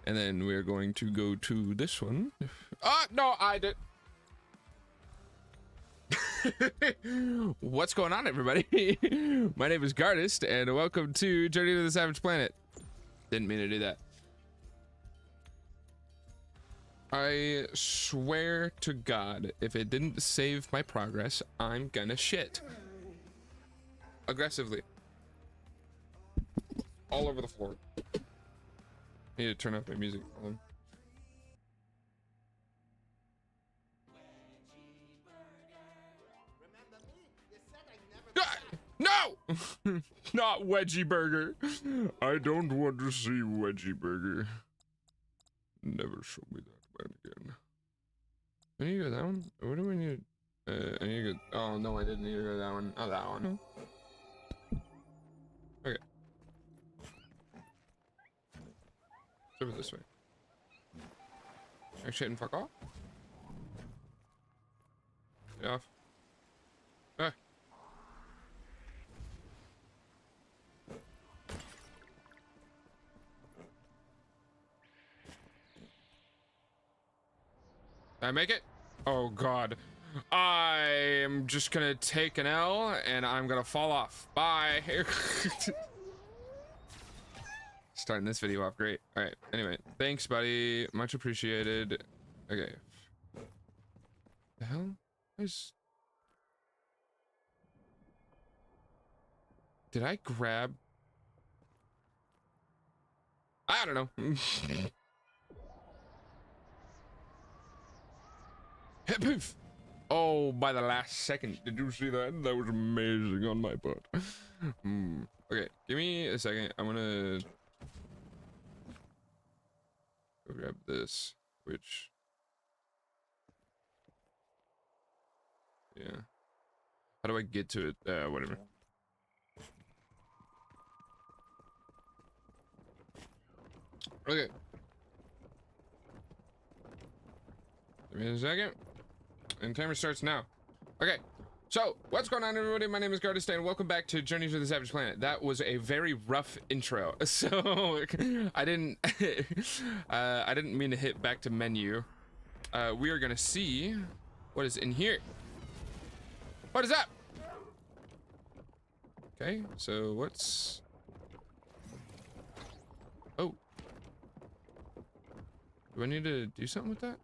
And then we're going to go to this one. No, I did. What's going on, everybody? My name is Gardist, and welcome to Journey to the Savage Planet. Didn't mean to do that. I swear to God, if it didn't save my progress, I'm gonna shit. Aggressively. All over the floor. I need to turn up my music. No! Not Wedgie Burger. I don't want to see Wedgie Burger. Never show me that man again. I need to go that one? What do we need? I need to go. Oh, no, I didn't need to go that one. Oh, that one. Okay. It's over this way. Actually, and fuck off. Get off. Ah. Did I make it? Oh God. I am just gonna take an L and I'm gonna fall off. Bye. Starting this video off great. All right. Anyway, thanks, buddy. Much appreciated. Okay. The hell? Did I grab? I don't know. Hit poof! Oh, by the last second. Did you see that? That was amazing on my part. Okay, give me a second. I'm gonna go grab this, which... Yeah. How do I get to it? Whatever. Okay. Give me a second. And timer starts now. Okay, so what's going on, everybody? My name is Gardist, and welcome back to Journey to the Savage Planet. That was a very rough intro, so I didn't mean to hit back to menu. We are gonna see what is in here. What is that? Okay, so what's... Oh. Do I need to do something with that?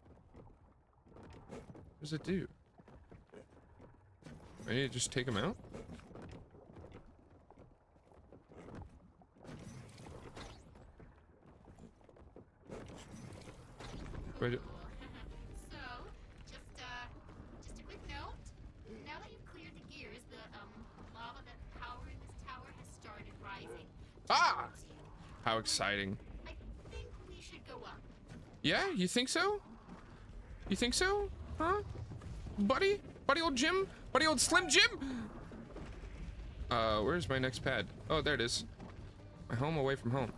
What does it do? I need to just take them out? Wait. So, just a quick note. Now that you've cleared the gears, the lava that powered this tower has started rising. Ah! How exciting. I think we should go up. Yeah, you think so? You think so? Huh? Buddy? Buddy old Jim? Buddy old Slim Jim? Where's my next pad? Oh, there it is. My home away from home.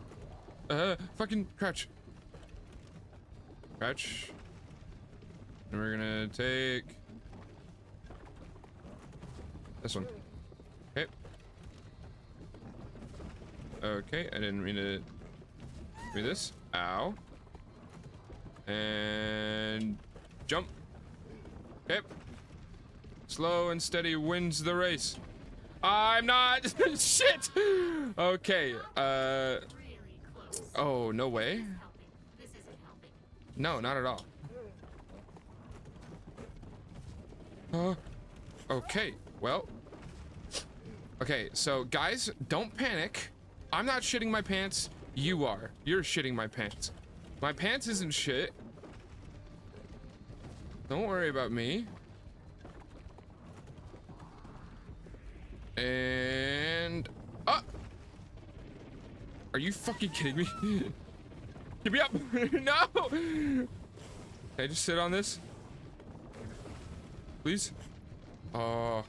Fucking crouch. Crouch. And we're gonna take this one. Okay. Okay, I didn't mean to do this. Ow. And jump. Okay. Slow and steady wins the race. I'm not. Shit. Okay. Oh, no way. This isn't helping. No, not at all. Okay. Well. Okay, so guys, don't panic. I'm not shitting my pants. You are. You're shitting my pants. My pants isn't shit. Don't worry about me. And... Oh! Are you fucking kidding me? Get me up! No! Can I just sit on this? Please? Oh.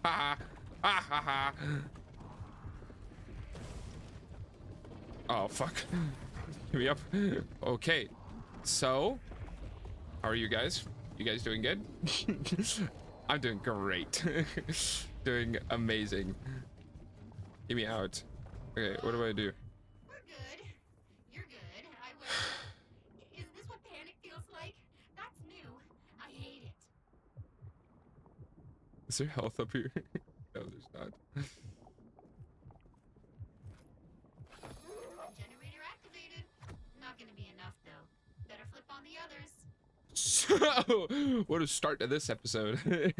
Ha ha. Ha ha ha. Oh, fuck. Get me up. Okay. So, how are you guys? You guys doing good? I'm doing great. Doing amazing. Get me out. Okay, what do I do? We're good. You're good. I Is there health up here? No, there's not. Generator activated. Not gonna be enough though. Better flip on the others. So, what a start to this episode. Where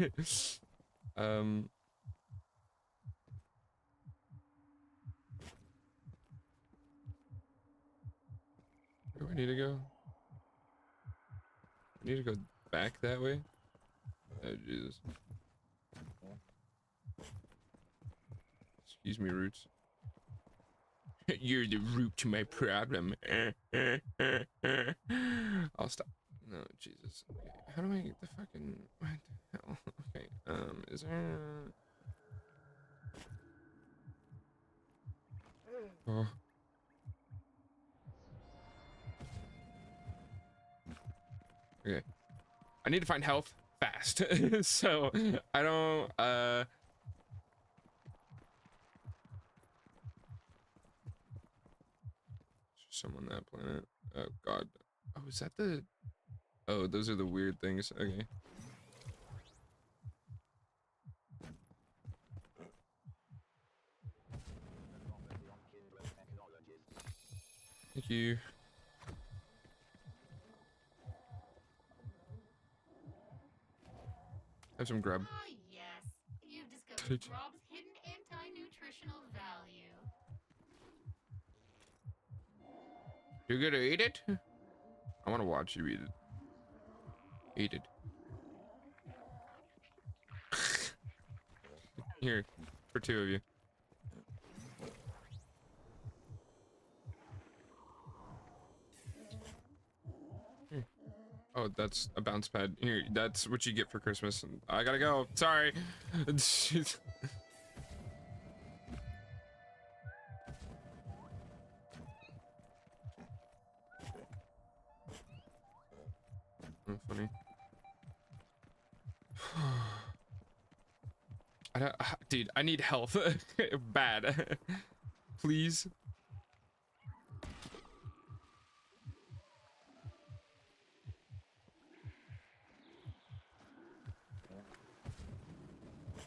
do I need to go? I need to go back that way? Oh, Jesus. Excuse me, Roots. You're the root to my problem. I'll stop. No, Jesus. Okay, how do I get the fucking... What the hell? Okay, is there... Oh. Okay. I need to find health fast. So, I don't, someone that planet. Oh, God. Oh, is that the... Oh, those are the weird things. Okay. Thank you. Have some grub. Ah, yes. You've discovered grub's hidden anti-nutritional value. You gonna eat it? I want to watch you eat it. Eat it. Here, for two of you. Here. Oh, that's a bounce pad. Here, that's what you get for Christmas. I gotta go. Sorry. Funny. I don't, dude, I need health. Bad. Please.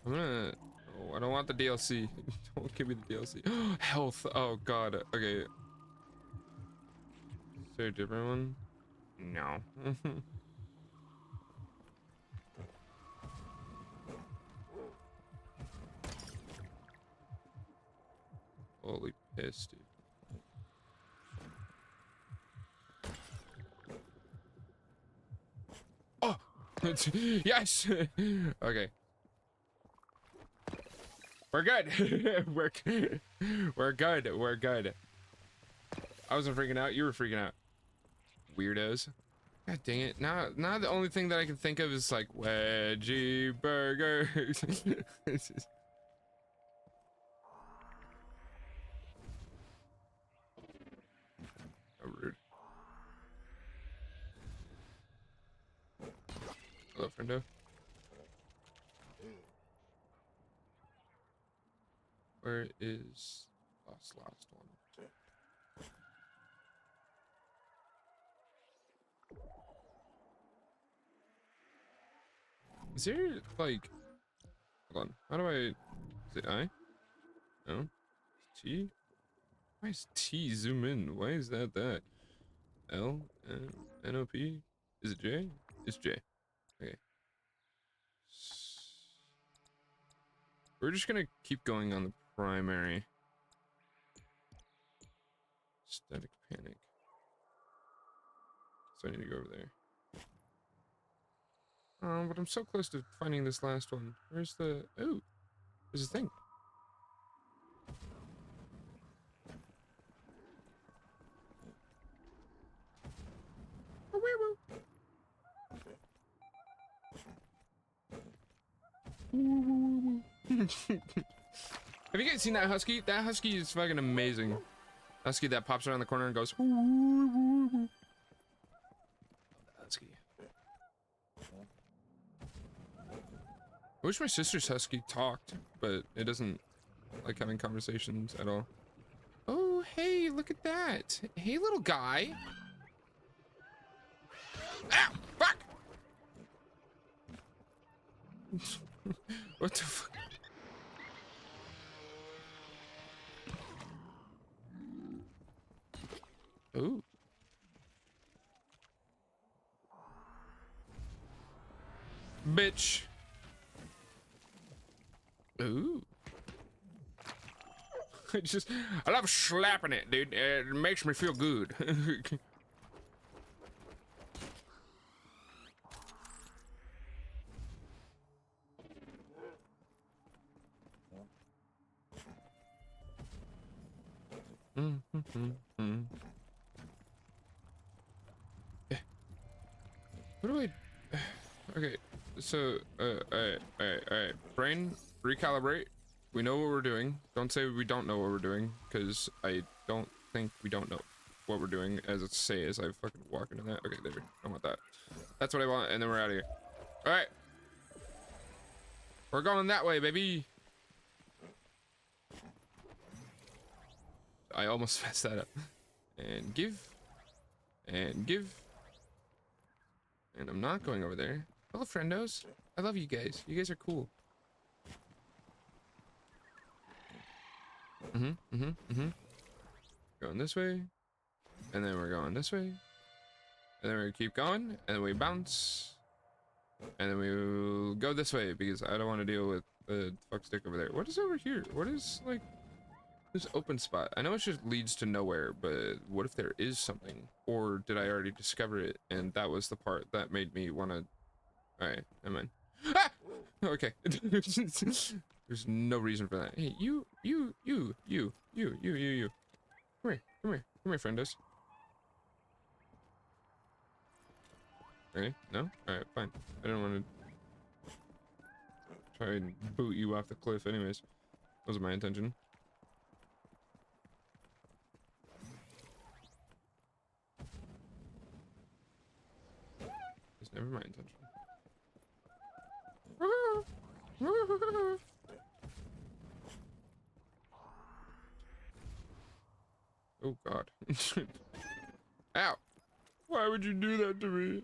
I'm gonna... Oh, I don't want the DLC. Don't give me the DLC. Health. Oh, God. Okay. Is there a different one? No. Holy piss, dude. Oh! Yes! Okay. We're good. We're good. We're good. I wasn't freaking out. You were freaking out. Weirdos. God dang it. Now the only thing that I can think of is like wedgie burgers. So rude. Hello, friendo. Where is last one? Is there like... Hold on. How do I... Is it I? No. T? Why is T zoom in? Why is that? L? N O P? Is it J? It's J. Okay. We're just gonna keep going on the primary. Static panic. So I need to go over there. Oh, but I'm so close to finding this last one. Where's the... Oh! There's a thing. Have you guys seen that husky? That husky is fucking amazing. Husky that pops around the corner and goes. Husky. I wish my sister's husky talked, but it doesn't like having conversations at all. Oh, hey, look at that. Hey, little guy. Ow, fuck! What the fuck? Ooh. Bitch. Ooh. I love slapping it, dude. It makes me feel good. What do I... Okay, so, alright. Brain, recalibrate. We know what we're doing. Don't say we don't know what we're doing, because I don't think we don't know what we're doing, as it say as I fucking walk into that. Okay, there. I want that. That's what I want, and then we're out of here. Alright. We're going that way, baby. I almost messed that up. And give. And give. And I'm not going over there. Hello, friendos. I love you guys. You guys are cool. Going this way. And then we're going this way. And then we keep going. And then we bounce. And then we'll go this way because I don't want to deal with the fuck stick over there. What is over here? What is, like, this open spot? I know it just leads to nowhere, but what if there is something? Or did I already discover it? And that was the part that made me want to... Alright, never mind. Ah! Okay. There's no reason for that. Hey, you. Come here, friendos. Ready? No? Alright, fine. I don't want to try and boot you off the cliff anyways. Wasn't my intention. It's never my intention. Oh god. Ow! Why would you do that to me?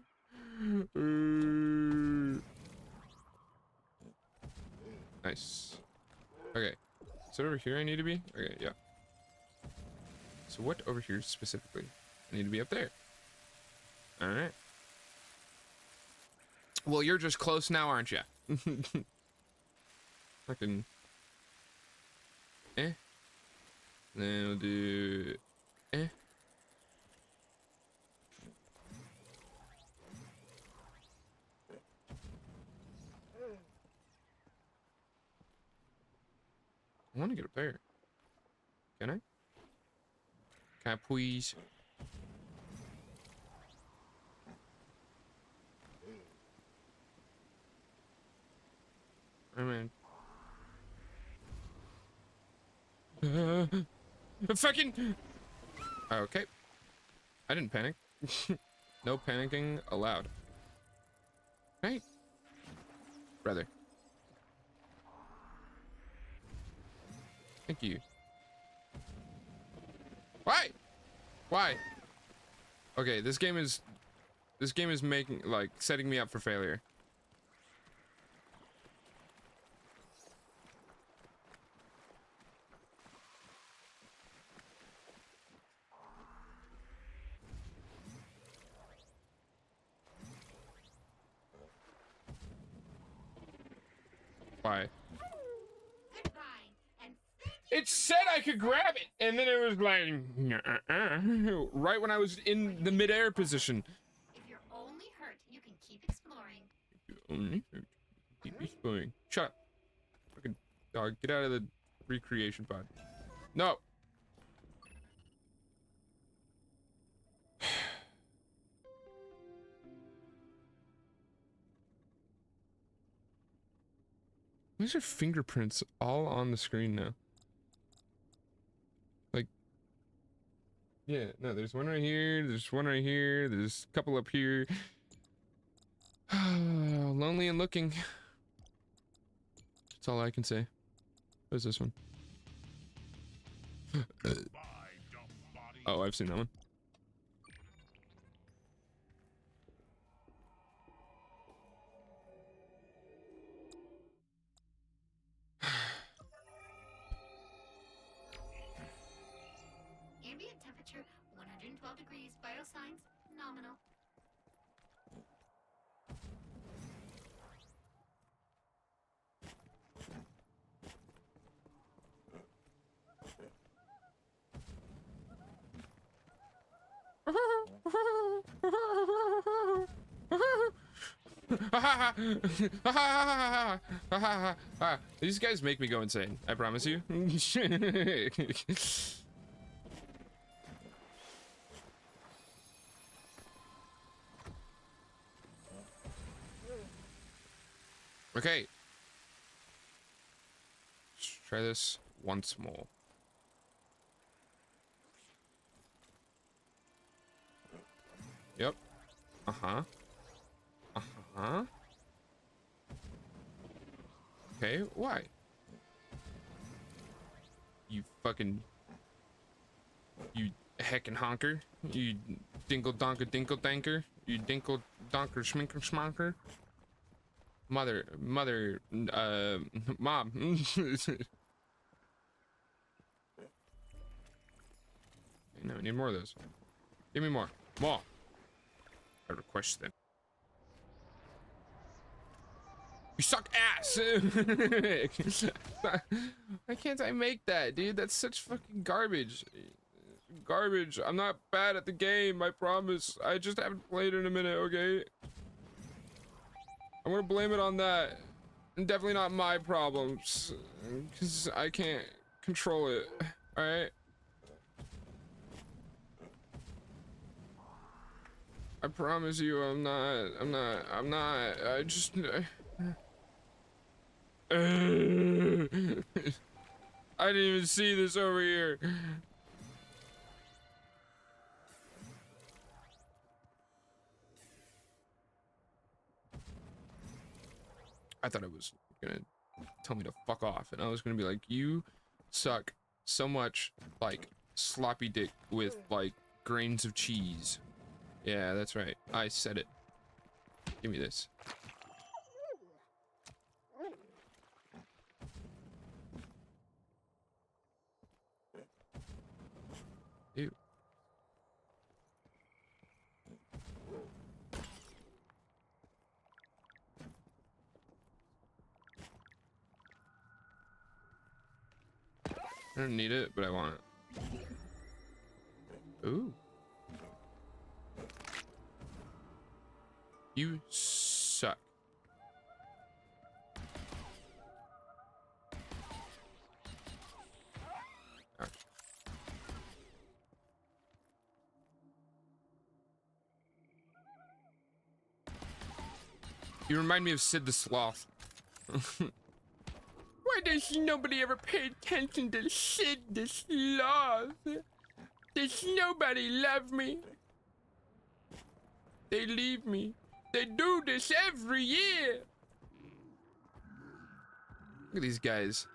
Nice. Okay. Is it over here I need to be? Okay, yeah. So what over here specifically? I need to be up there. Alright. Well, you're just close now, aren't you? Fucking... Eh. Then we'll do... Eh. I want to get up there. Can I? Can I please? I mean... fucking... Okay. I didn't panic. No panicking allowed. Right? Brother. Thank you. Why? Why? Okay, this game is making, like, setting me up for failure. Why? It said I could grab it, and then it was like, right when I was in the midair position. If you're only hurt, you can keep exploring. Only hurt. Keep exploring. Shut up. Fucking dog, get out of the recreation pod. No. Why is your fingerprints all on the screen now? Like, yeah, no, there's one right here, there's one right here, there's a couple up here. Lonely and looking. That's all I can say. What's this one? Oh, I've seen that one. 112 degrees, vital signs nominal. These guys make me go insane, I promise you. Okay. Let's try this once more. Yep. Uh-huh. Uh-huh. Okay, why? You fucking... You heckin' honker. You dinkle donker dinkle danker. You dinkle donker schminker schmonker. Mom. No, I need more of those. Give me more. More. I request them. You suck ass! Why can't I make that, dude? That's such fucking garbage. Garbage. I'm not bad at the game, I promise. I just haven't played in a minute, okay? I'm gonna blame it on that. And definitely not my problems. Because I can't control it. Alright? I promise you, I'm not. I just. I didn't even see this over here. I thought it was gonna tell me to fuck off, and I was gonna be like, you suck so much like sloppy dick with like grains of cheese. Yeah, that's right. I said it. Give me this. Ew. I don't need it, but I want it. Ooh. You suck. Ouch. You remind me of Sid the Sloth. Why does nobody ever pay attention to Sid the Sloth? Does nobody love me? They leave me. They do this every year. Look at these guys.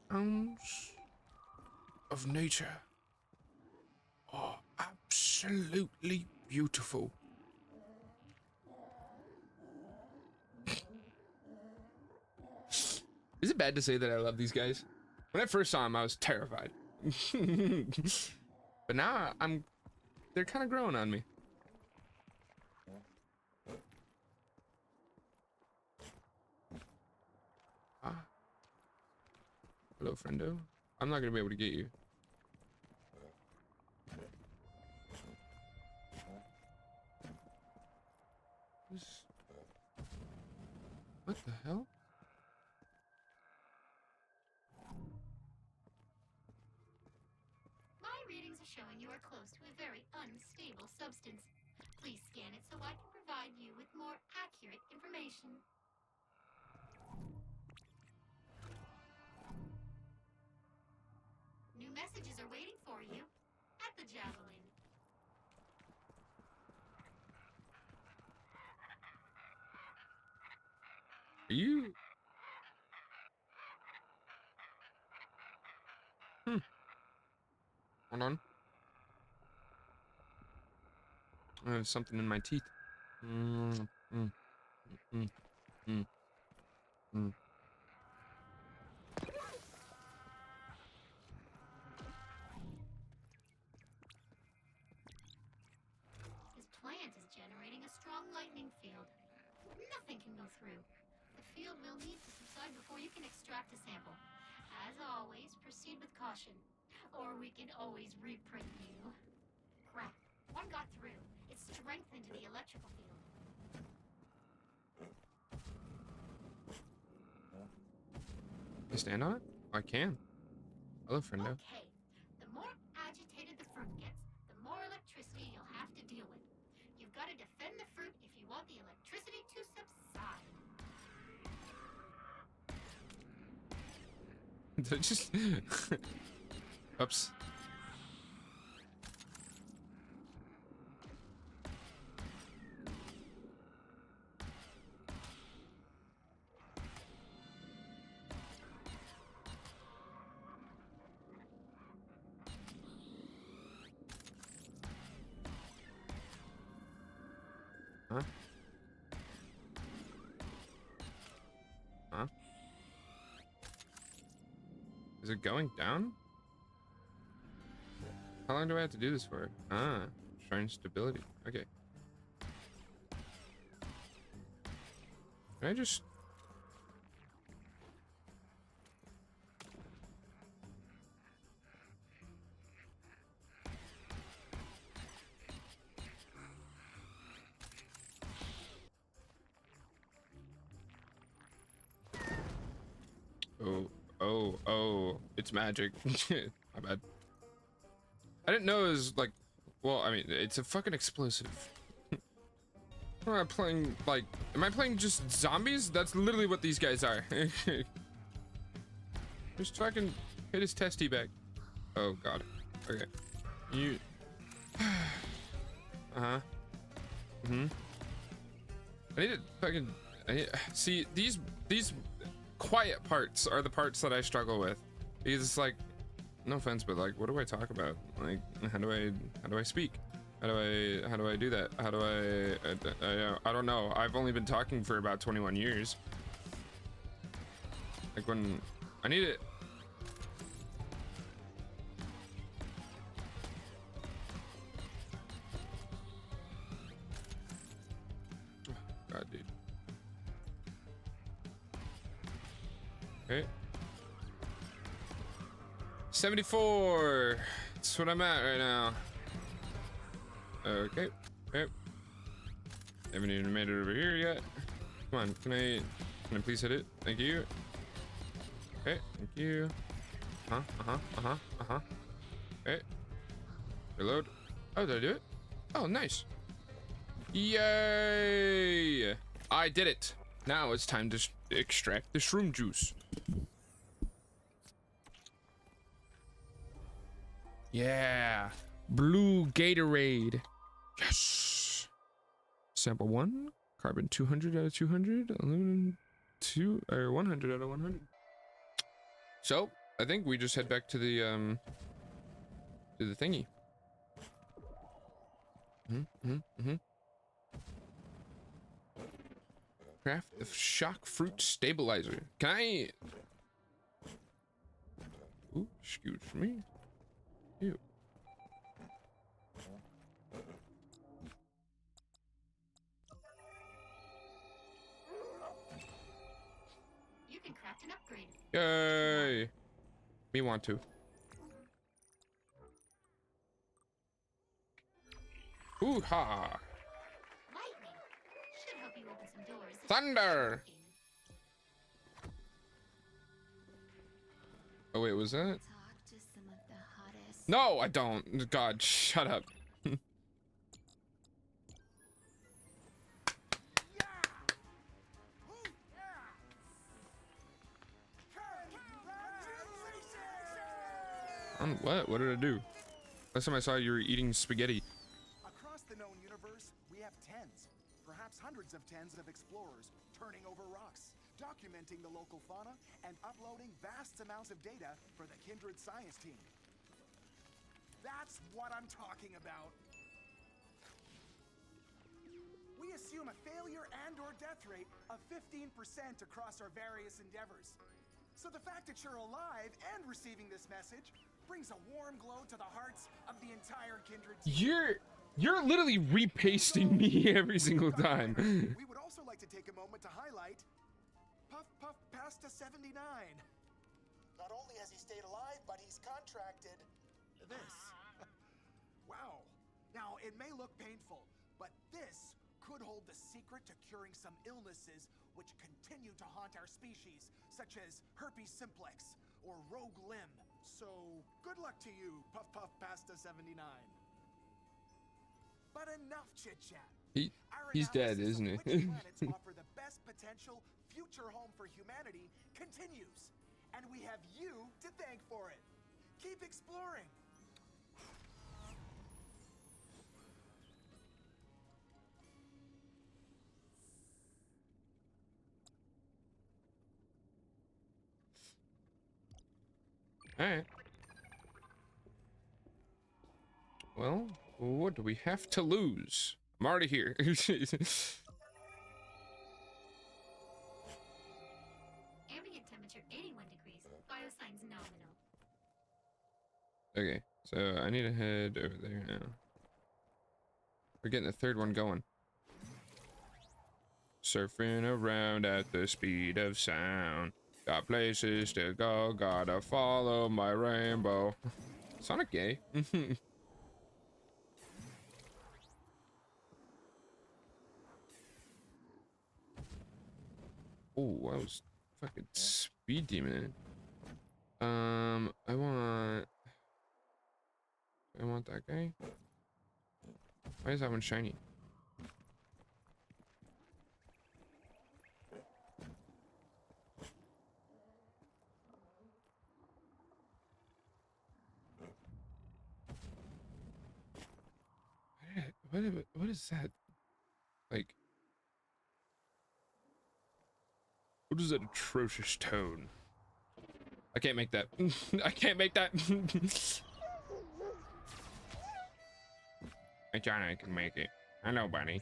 Sounds of nature are absolutely beautiful. Is it bad to say that I love these guys? When I first saw them, I was terrified. But now they're kind of growing on me. Ah. Hello, friendo. I'm not gonna be able to get you. What the hell? My readings are showing you are close to a very unstable substance. Please scan it so I can provide you with more accurate information. New messages are waiting for you at the Javelin. Are you? Hold on. I have something in my teeth. Mm. This plant is generating a strong lightning field. Nothing can go through. The field will need to subside before you can extract a sample. As always, proceed with caution. Or we can always reprint you. Crap. One got through. It strengthened the electrical field. Can I stand on it? I can. Hello, friendo. Okay. The more agitated the fruit gets, the more electricity you'll have to deal with. You've got to defend the fruit if you want the electricity to subside. Just oops. Huh? Huh? Is it going down? How long do I have to do this for? Ah, shrine stability. Okay. Can I just... Oh, it's magic. My bad. I didn't know it was like, well, I mean, it's a fucking explosive. Am I playing, like, am I playing just zombies? That's literally what these guys are. Just fucking hit his testy back. Oh, God. Okay. You... Uh-huh. Mm-hmm. I need to fucking... see, these quiet parts are the parts that I struggle with. Because it's like, no offense, but like, what do I talk about? Like, how do I speak? How do I do that? How do I don't know. I've only been talking for about 21 years. Like when I need it. Oh, God, dude. Okay. 74. That's what I'm at right now. Okay. Okay. Haven't even made it over here yet. Come on. Can I please hit it? Thank you. Okay. Thank you. Okay. Reload. Oh, did I do it? Oh, nice. Yay! I did it. Now it's time to extract the shroom juice. Yeah. Blue Gatorade. Yes. Sample 1. Carbon 200 out of 200. Aluminum 2 or 100 out of 100. So, I think we just head back to the thingy. Craft the shock fruit stabilizer. Can I... Ooh, excuse me. Ew. You can craft an upgrade. Yay! Me want to. Ooh ha! Lightning should help you open some doors. Thunder! Oh wait, was that? Talk to some of the hottest. No, I don't. God, shut up. What? What did I do? Last time I saw you were eating spaghetti. Across the known universe, we have tens, perhaps hundreds of tens of explorers turning over rocks, documenting the local fauna, and uploading vast amounts of data for the Kindred science team. That's what I'm talking about. We we assume a failure and or death rate of 15% across our various endeavors. So the fact that you're alive and receiving this message brings a warm glow to the hearts of the entire Kindred team. You're literally repasting me every single time. We would also like to take a moment to highlight Puff Puff Pasta 79. Not only has he stayed alive, but he's contracted this. Wow. Now, it may look painful, but this could hold the secret to curing some illnesses which continue to haunt our species, such as herpes simplex or rogue limb. So, good luck to you, Puff Puff Pasta 79. But enough chit-chat. He's dead, isn't he? Which planets offer the best potential future home for humanity continues. And we have you to thank for it. Keep exploring. Alright. Well, what do we have to lose? I'm already here. Ambient temperature 81 degrees. Biosigns nominal. Okay, so I need to head over there now. We're getting the third one going. Surfing around at the speed of sound. Got places to go, gotta follow my rainbow. Sonic gay. Oh, I was fucking speed demon. I want that guy. Why is that one shiny? What is that? Like, what is that atrocious tone? I can't make that. I can't make that. I thought I can make it. I know, buddy.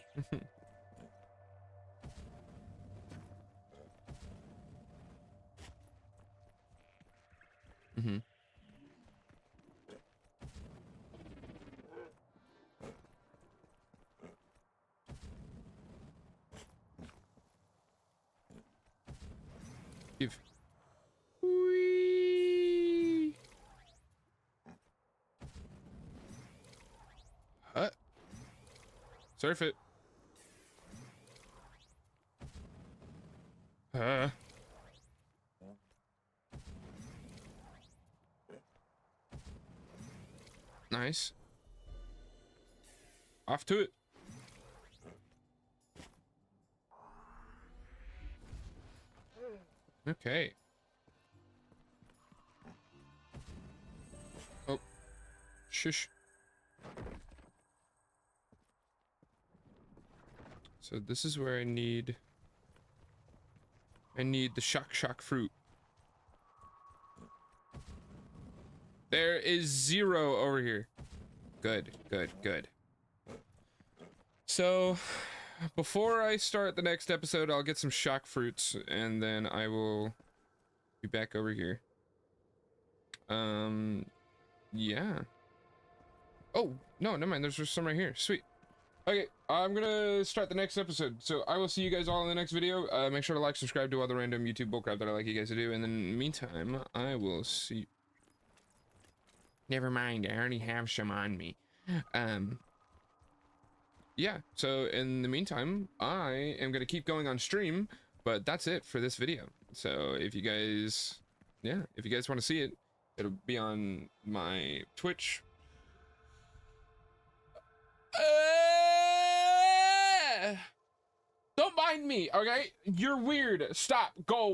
Mm-hmm. Give. Whee! Surf it. Nice. Off to it. Okay. Oh. Shush. So this is where I need the shock fruit. There is 0 over here. Good. So before I start the next episode, I'll get some shock fruits and then I will be back over here. Yeah. Oh, no, never mind. There's just some right here. Sweet. Okay, I'm gonna start the next episode, so I will see you guys all in the next video. Make sure to like, subscribe, do all the random YouTube bullcrap that I like you guys to do, and then in the meantime, I will see. Never mind, I already have some on me. Yeah, so in the meantime, I am gonna keep going on stream, but that's it for this video. So if you guys, if you guys want to see it, it'll be on my Twitch. Don't mind me, okay? You're weird. Stop. Go.